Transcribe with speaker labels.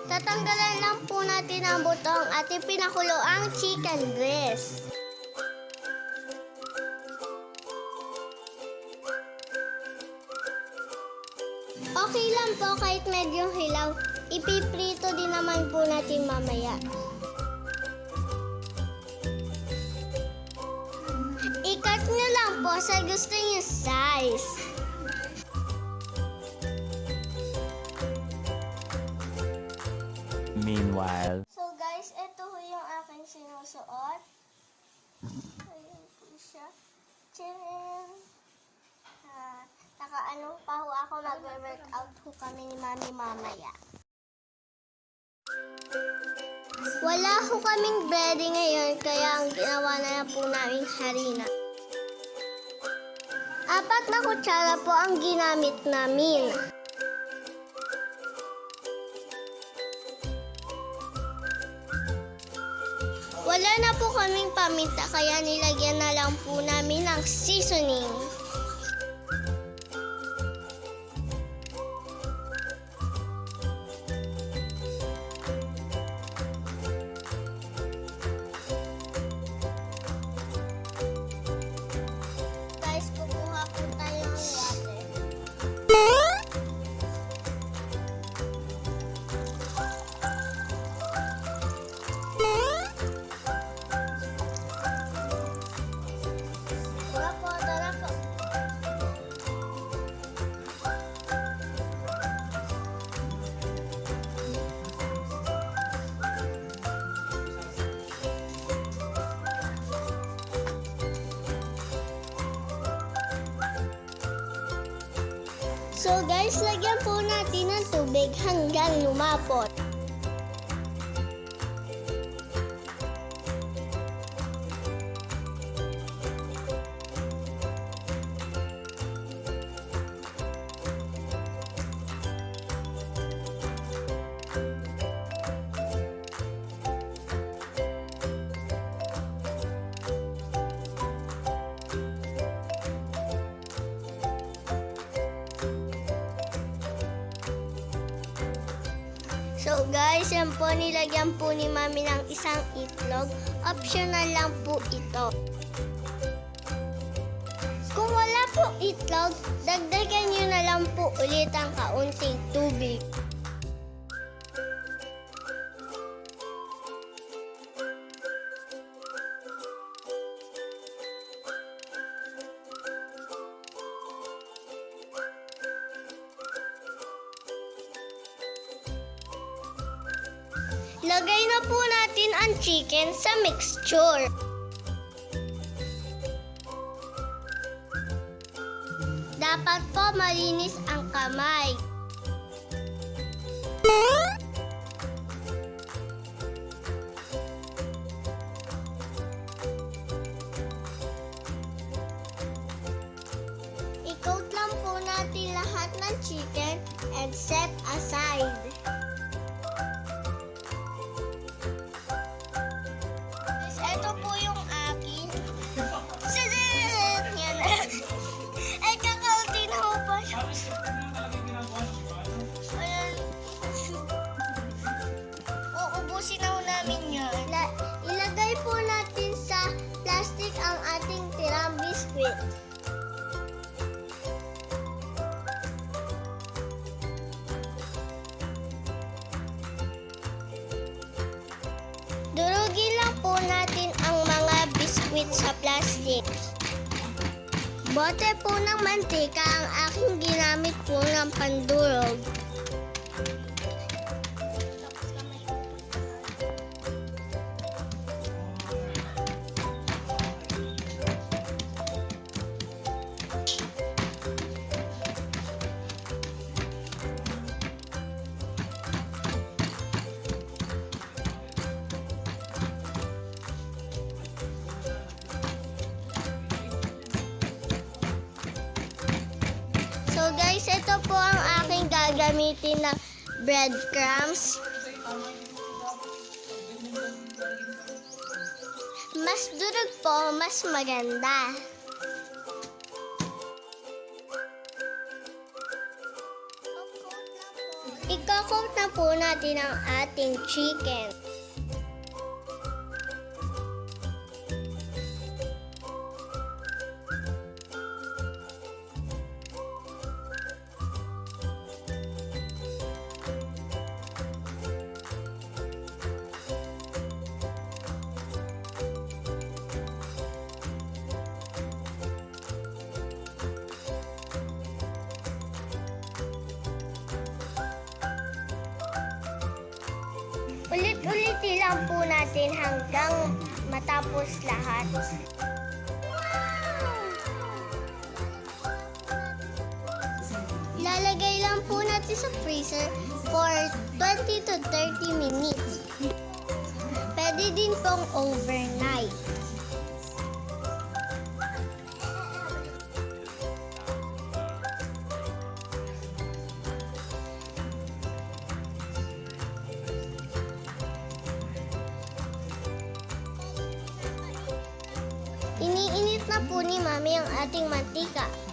Speaker 1: Tatanggalan lang po natin ang butong at ipinakulo ang chicken breast. Okay lang po kahit medyo hilaw. Ipiprito din naman po natin mamaya. I-cut nyo lang po sa gusto nyo size.
Speaker 2: Meanwhile.
Speaker 1: So guys, ito ho yung aking sinusuot. Ayan po siya. Tcharam! Naka-ano pa ho ako, mag-workout ho kami ni Mami mamaya. Wala ho kaming bread ngayon, kaya ang ginawa na lang po namin harina. 4 na kutsara po ang ginamit namin. Wala na po kaming paminta, kaya nilagyan na lang po namin ng seasoning. Guys, kukuha po tayo ng water. Tara po, tara po. So guys, lagyan po natin ng tubig hanggang lumapot. So guys, yan po, nilagyan po ni Mami ng isang itlog. Optional lang po ito. Kung wala po itlog, dagdagan nyo na lang po ulit ang kaunting tubig. Lagay na po natin ang chicken sa mixture. Dapat po malinis ang kamay. I-coat lang po natin lahat ng chicken and set aside. Ito po yung akin. Sadit! Yan na. Ay, kakaunti na ho pa siya. Ayan. Uubusin na ho namin yan. Ilagay po natin sa plastic ang ating tirang biscuit. Durugin lang po natin ang mga biscuit sa plastic. Bote po ng mantika ang aking ginamit po ng pandurog. So guys, ito po ang aking gagamitin na breadcrumbs. Mas durog po, mas maganda. Ika-coat na po natin ang ating chicken. Ulit-ulitin lang po natin hanggang matapos lahat. Ilalagay lang po natin sa freezer for 20 to 30 minutes. Pwede din pong overnight. Iniinit na po ni Mami ang ating mantika.